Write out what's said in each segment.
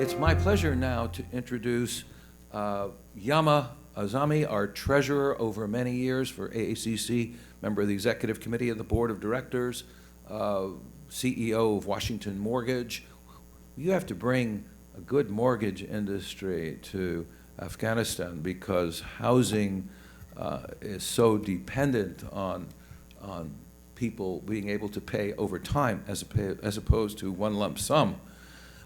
It's my pleasure now to introduce Yama Azami, our treasurer over many years for AACC, member of the executive committee of the board of directors, CEO of Washington Mortgage. You have to bring a good mortgage industry to Afghanistan because housing is so dependent on people being able to pay over time as opposed to one lump sum.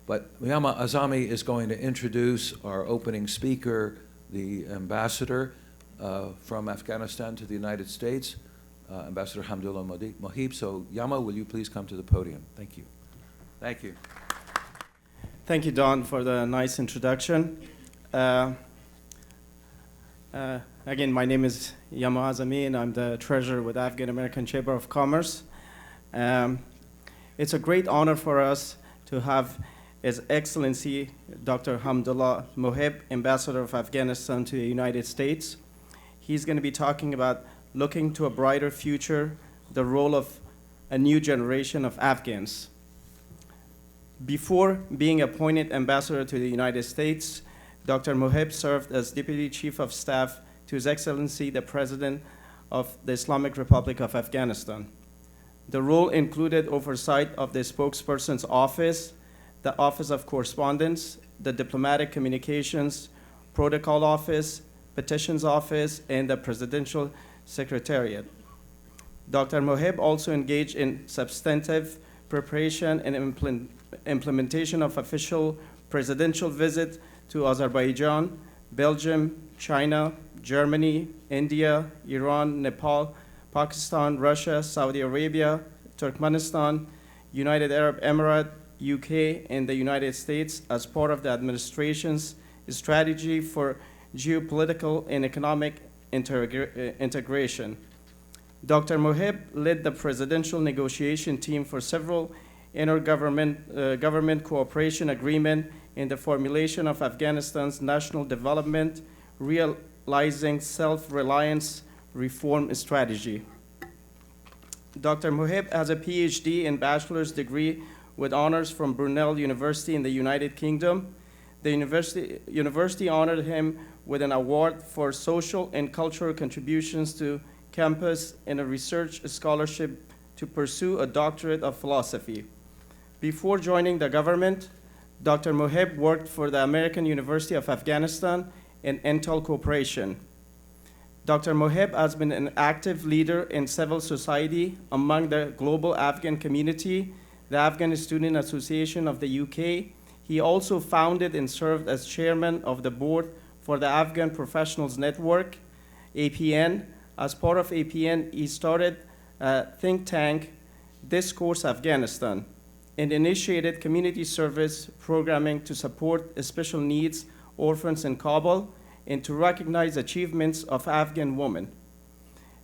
But Yama Azami is going to introduce our opening speaker, the ambassador from Afghanistan to the United States, Ambassador Hamdullah Mohib. So Yama, will you please come to the podium? Thank you. Thank you. Thank you, Don, for the nice introduction. Again, my name is Yama Azami, and I'm the treasurer with Afghan-American Chamber of Commerce. It's a great honor for us to have His Excellency Dr. Hamdullah Mohib, Ambassador of Afghanistan to the United States. He's going to be talking about looking to a brighter future, the role of a new generation of Afghans. Before being appointed ambassador to the United States, Dr. Mohib served as Deputy Chief of Staff to His Excellency, the President of the Islamic Republic of Afghanistan. The role included oversight of the spokesperson's office, the Office of Correspondence, the Diplomatic Communications, Protocol Office, Petitions Office, and the Presidential Secretariat. Dr. Mohib also engaged in substantive preparation and implementation of official presidential visits to Azerbaijan, Belgium, China, Germany, India, Iran, Nepal, Pakistan, Russia, Saudi Arabia, Turkmenistan, United Arab Emirates, UK, and the United States as part of the administration's strategy for geopolitical and economic integration. Dr. Mohib led the presidential negotiation team for several intergovernment cooperation agreement in the formulation of Afghanistan's national development, realizing self-reliance reform strategy. Dr. Mohib has a PhD and bachelor's degree with honors from Brunel University in the United Kingdom. The university honored him with an award for social and cultural contributions to campus and a research scholarship to pursue a doctorate of philosophy. Before joining the government, Dr. Mohib worked for the American University of Afghanistan and Intel Corporation. Dr. Mohib has been an active leader in civil society among the global Afghan community, the Afghan Student Association of the UK. He also founded and served as chairman of the board for the Afghan Professionals Network, APN. As part of APN, he started a think tank, Discourse Afghanistan, and initiated community service programming to support special needs orphans in Kabul and to recognize achievements of Afghan women.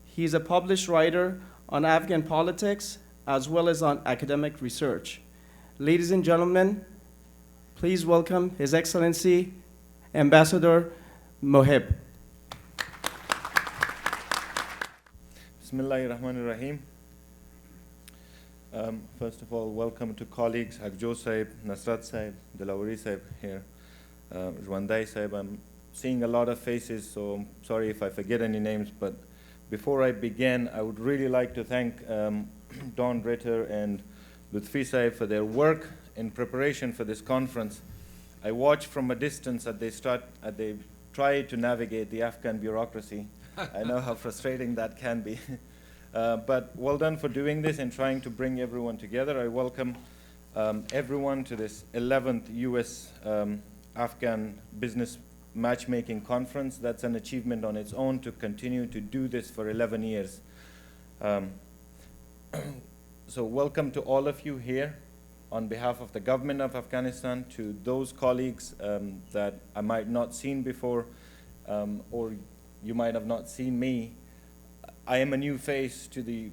He's a published writer on Afghan politics as well as on academic research. Ladies and gentlemen, please welcome His Excellency Ambassador Mohib. Bismillahirrahmanirrahim. First of all, welcome to colleagues, Hagjo Saib, Nasrat Saib, Dilawari Saib here, Rwandai Saib. I'm seeing a lot of faces, so I'm sorry if I forget any names, but before I begin, I would really like to thank Don Ritter and Lutfi Saib for their work in preparation for this conference. I watched from a distance as they try to navigate the Afghan bureaucracy. I know how frustrating that can be. But well done for doing this and trying to bring everyone together. I welcome everyone to this 11th U.S. Afghan Business Matchmaking Conference. That's an achievement on its own to continue to do this for 11 years. So welcome to all of you here on behalf of the government of Afghanistan, to those colleagues that I might not seen before, or you might have not seen me. I am a new face to the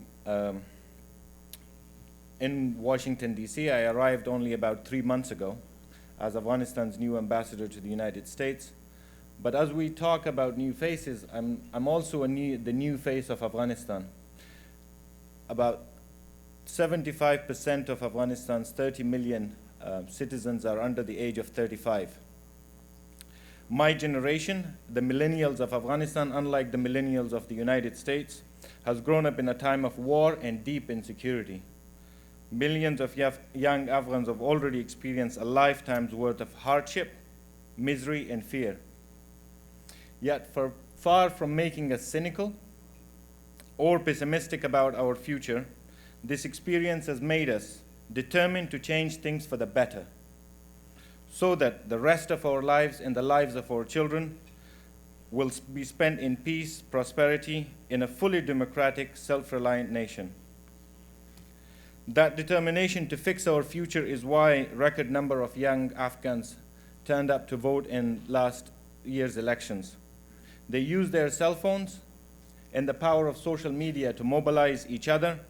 in Washington, D.C. I arrived only about 3 months ago as Afghanistan's new ambassador to the United States. But as we talk about new faces, I'm also the new face of Afghanistan. About 75% of Afghanistan's 30 million citizens are under the age of 35. My generation, the millennials of Afghanistan, unlike the millennials of the United States, has grown up in a time of war and deep insecurity. Millions of young Afghans have already experienced a lifetime's worth of hardship, misery, and fear. Yet, far from making us cynical or pessimistic about our future, this experience has made us determined to change things for the better, so that the rest of our lives and the lives of our children will be spent in peace, prosperity, in a fully democratic, self-reliant nation. That determination to fix our future is why a record number of young Afghans turned up to vote in last year's elections. They used their cell phones and the power of social media to mobilize each other,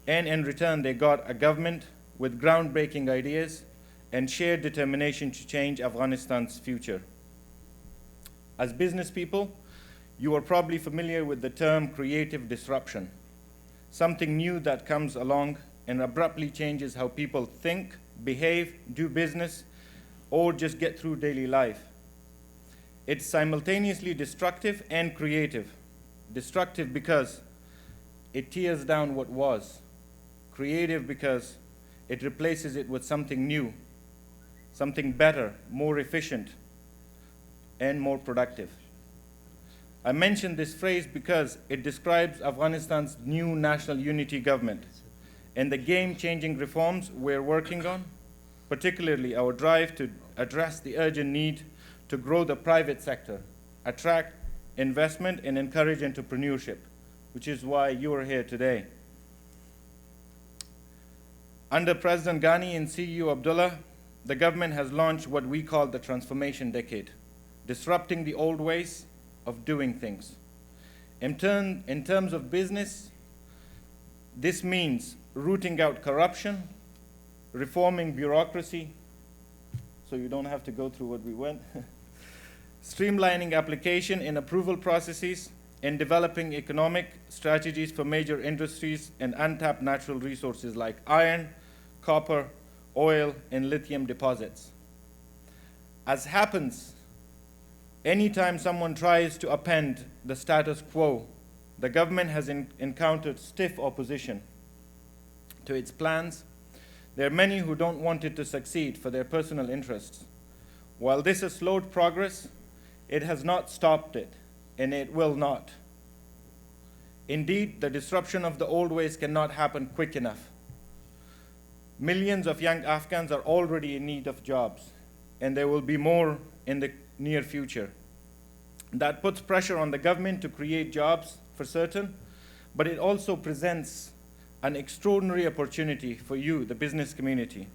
and in return they got a government with groundbreaking ideas and shared determination to change Afghanistan's future. As business people, you are probably familiar with the term creative disruption, something new that comes along and abruptly changes how people think, behave, do business, or just get through daily life. It's simultaneously destructive and creative. Destructive because it tears down what was. Creative because it replaces it with something new, something better, more efficient, and more productive. I mention this phrase because it describes Afghanistan's new national unity government and the game-changing reforms we're working on, particularly our drive to address the urgent need to grow the private sector, attract investment, and encourage entrepreneurship, which is why you are here today. Under President Ghani and CEO Abdullah, the government has launched what we call the transformation decade, disrupting the old ways of doing things. In terms of business, this means rooting out corruption, reforming bureaucracy, so you don't have to go through what we went, streamlining application and approval processes, and developing economic strategies for major industries and untapped natural resources like iron, copper, oil, and lithium deposits. As happens, anytime someone tries to upend the status quo, the government has encountered stiff opposition to its plans. There are many who don't want it to succeed for their personal interests. While this has slowed progress, it has not stopped it, and it will not. Indeed, the disruption of the old ways cannot happen quick enough. Millions of young Afghans are already in need of jobs, and there will be more in the near future. That puts pressure on the government to create jobs for certain, but it also presents an extraordinary opportunity for you, the business community.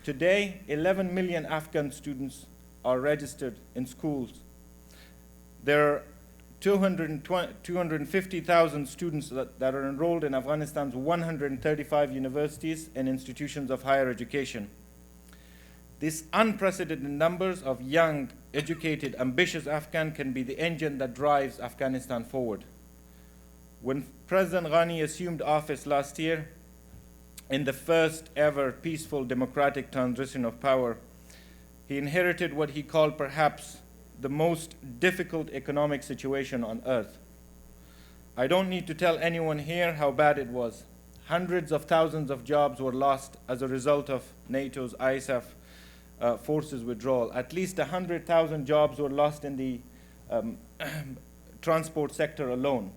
Today, 11 million Afghan students are registered in schools. There are 250,000 students that are enrolled in Afghanistan's 135 universities and institutions of higher education. These unprecedented numbers of young, educated, ambitious Afghans can be the engine that drives Afghanistan forward. When President Ghani assumed office last year, in the first ever peaceful democratic transition of power, he inherited what he called perhaps the most difficult economic situation on earth. I don't need to tell anyone here how bad it was. Hundreds of thousands of jobs were lost as a result of NATO's ISAF forces withdrawal. At least 100,000 jobs were lost in the transport sector alone,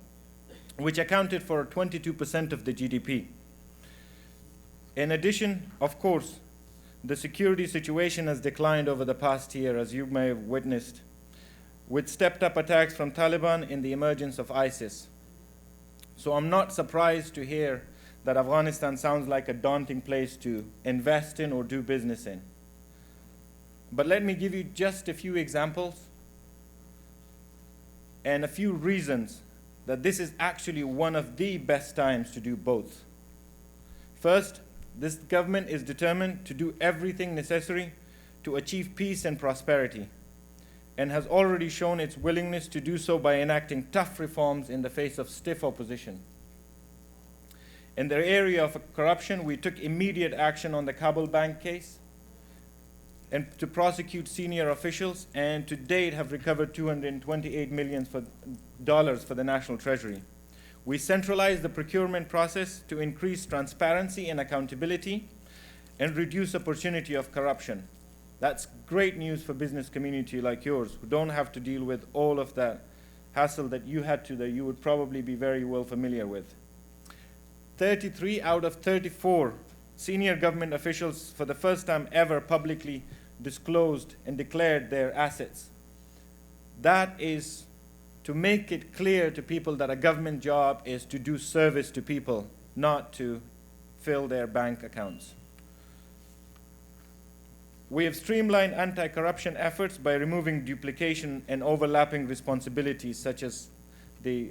which accounted for 22% of the GDP. In addition, of course, the security situation has declined over the past year, as you may have witnessed, with stepped-up attacks from Taliban and the emergence of ISIS. So I'm not surprised to hear that Afghanistan sounds like a daunting place to invest in or do business in. But let me give you just a few examples and a few reasons that this is actually one of the best times to do both. First, this government is determined to do everything necessary to achieve peace and prosperity, and has already shown its willingness to do so by enacting tough reforms in the face of stiff opposition. In the area of corruption, we took immediate action on the Kabul bank case and to prosecute senior officials, and to date have recovered $228 million for the National Treasury. We centralized the procurement process to increase transparency and accountability and reduce opportunity of corruption. That's great news for business community like yours, who don't have to deal with all of that hassle that you had to, that you would probably be very well familiar with. 33 out of 34 senior government officials for the first time ever publicly disclosed and declared their assets. That is to make it clear to people that a government job is to do service to people, not to fill their bank accounts. We have streamlined anti-corruption efforts by removing duplication and overlapping responsibilities, such as the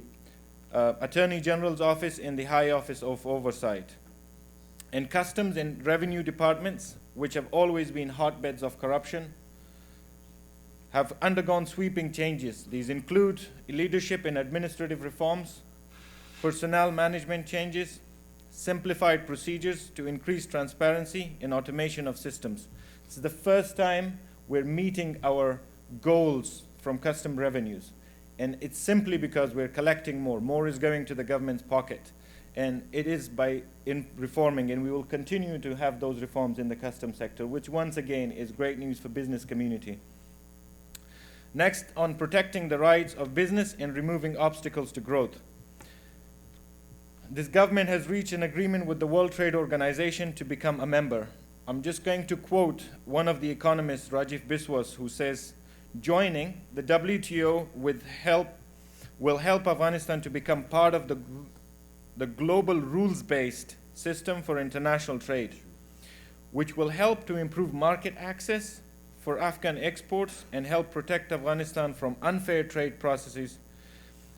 Attorney General's Office and the High Office of Oversight. And customs and revenue departments, which have always been hotbeds of corruption, have undergone sweeping changes. These include leadership and administrative reforms, personnel management changes, simplified procedures to increase transparency and automation of systems. This is the first time we're meeting our goals from custom revenues. And it's simply because we're collecting more. More is going to the government's pocket. And it is by reforming, and we will continue to have those reforms in the custom sector, which once again is great news for business community. Next, on protecting the rights of business and removing obstacles to growth. This government has reached an agreement with the World Trade Organization to become a member. I'm just going to quote one of the economists, Rajiv Biswas, who says, joining the WTO will help Afghanistan to become part of the global rules-based system for international trade, which will help to improve market access for Afghan exports and help protect Afghanistan from unfair trade processes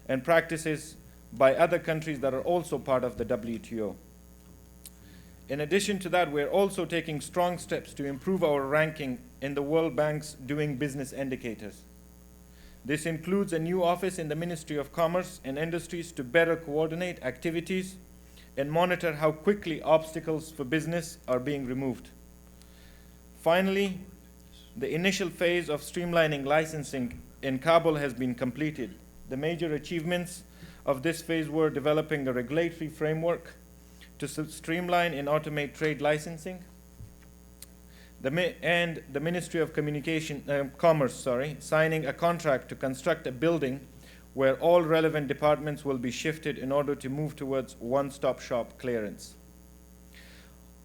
and practices by other countries that are also part of the WTO. In addition to that, we're also taking strong steps to improve our ranking in the World Bank's Doing Business indicators. This includes a new office in the Ministry of Commerce and Industries to better coordinate activities and monitor how quickly obstacles for business are being removed. Finally, the initial phase of streamlining licensing in Kabul has been completed. The major achievements of this phase were developing a regulatory framework to streamline and automate trade licensing, and the Ministry of Commerce signing a contract to construct a building where all relevant departments will be shifted in order to move towards one-stop shop clearance.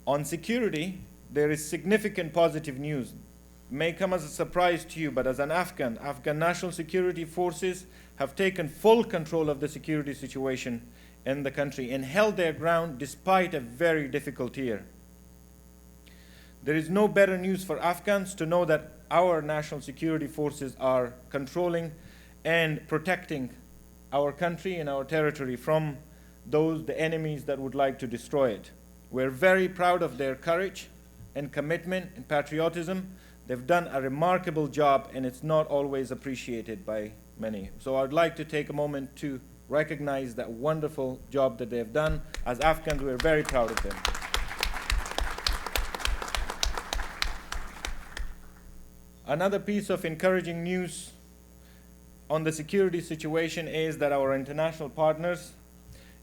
On security, there is significant positive news. It may come as a surprise to you, but as an Afghan national security forces have taken full control of the security situation in the country and held their ground despite a very difficult year. There is no better news for Afghans to know that our national security forces are controlling and protecting our country and our territory from the enemies that would like to destroy it. We're very proud of their courage and commitment and patriotism. They've done a remarkable job, and it's not always appreciated by many. So I'd like to take a moment to recognize that wonderful job that they've done. As Afghans, we're very proud of them. Another piece of encouraging news on the security situation is that our international partners,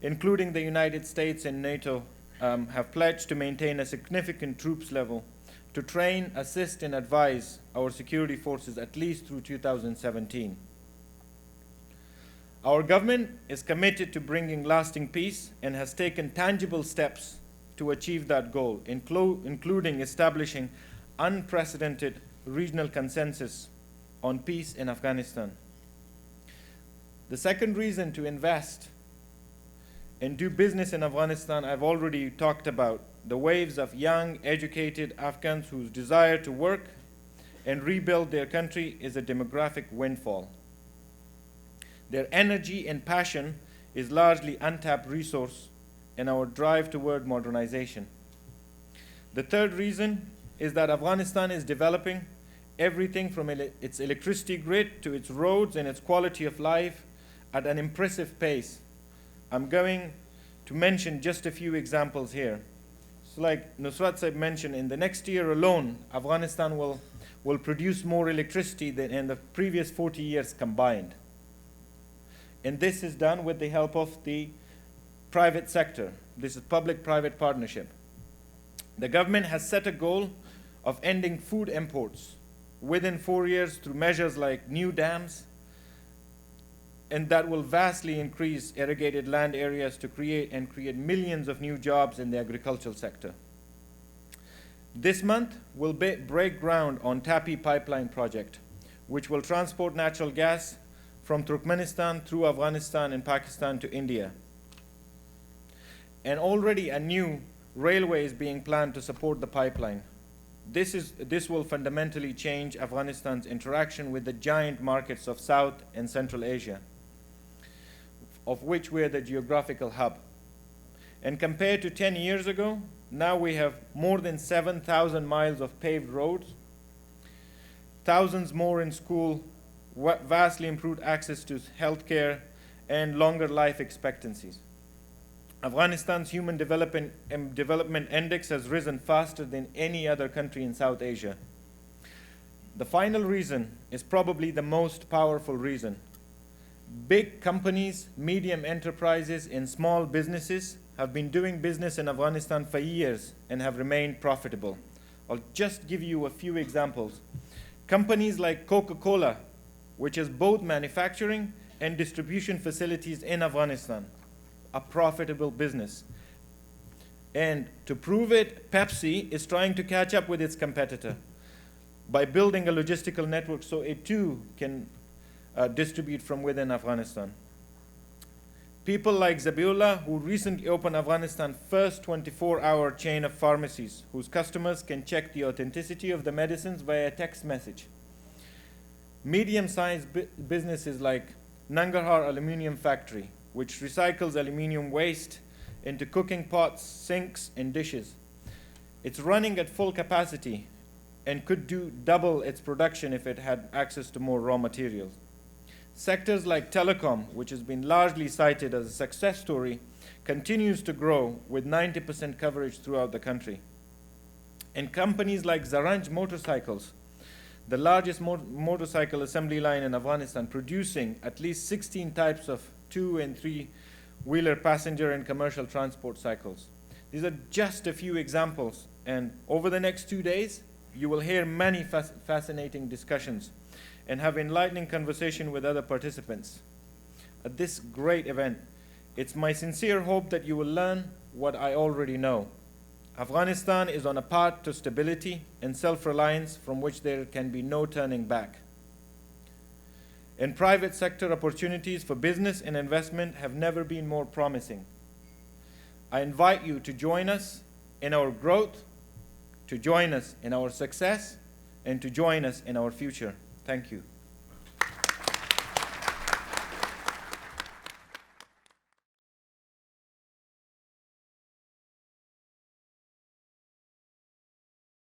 including the United States and NATO, have pledged to maintain a significant troops level to train, assist, and advise our security forces at least through 2017. Our government is committed to bringing lasting peace and has taken tangible steps to achieve that goal, including establishing unprecedented regional consensus on peace in Afghanistan. The second reason to invest and do business in Afghanistan, I've already talked about the waves of young, educated Afghans whose desire to work and rebuild their country is a demographic windfall. Their energy and passion is largely untapped resource in our drive toward modernization. The third reason is that Afghanistan is developing everything from its electricity grid to its roads and its quality of life at an impressive pace. I'm going to mention just a few examples here. So like Nusrat Saib mentioned, in the next year alone, Afghanistan will produce more electricity than in the previous 40 years combined. And this is done with the help of the private sector. This is public-private partnership. The government has set a goal of ending food imports within 4 years through measures like new dams, and that will vastly increase irrigated land areas to create millions of new jobs in the agricultural sector. This month, we'll break ground on TAPI pipeline project, which will transport natural gas from Turkmenistan through Afghanistan and Pakistan to India. And already a new railway is being planned to support the pipeline. This will fundamentally change Afghanistan's interaction with the giant markets of South and Central Asia, of which we are the geographical hub. And compared to 10 years ago, now we have more than 7,000 miles of paved roads, thousands more in school, vastly improved access to healthcare, and longer life expectancies. Afghanistan's Human Development Index has risen faster than any other country in South Asia. The final reason is probably the most powerful reason. Big companies, medium enterprises, and small businesses have been doing business in Afghanistan for years and have remained profitable. I'll just give you a few examples. Companies like Coca-Cola, which has both manufacturing and distribution facilities in Afghanistan, a profitable business. And to prove it, Pepsi is trying to catch up with its competitor by building a logistical network so it too can distribute from within Afghanistan. People like Zabiullah, who recently opened Afghanistan's first 24-hour chain of pharmacies, whose customers can check the authenticity of the medicines via text message. Medium-sized businesses like Nangarhar Aluminium Factory, which recycles aluminium waste into cooking pots, sinks, and dishes. It's running at full capacity and could do double its production if it had access to more raw materials. Sectors like telecom, which has been largely cited as a success story, continues to grow with 90% coverage throughout the country. And companies like Zaranj Motorcycles, the largest motorcycle assembly line in Afghanistan, producing at least 16 types of 2- and 3-wheeler passenger and commercial transport cycles. These are just a few examples, and over the next 2 days, you will hear many fascinating discussions and have enlightening conversation with other participants. At this great event, it's my sincere hope that you will learn what I already know. Afghanistan is on a path to stability and self-reliance from which there can be no turning back. And private sector opportunities for business and investment have never been more promising. I invite you to join us in our growth, to join us in our success, and to join us in our future. Thank you.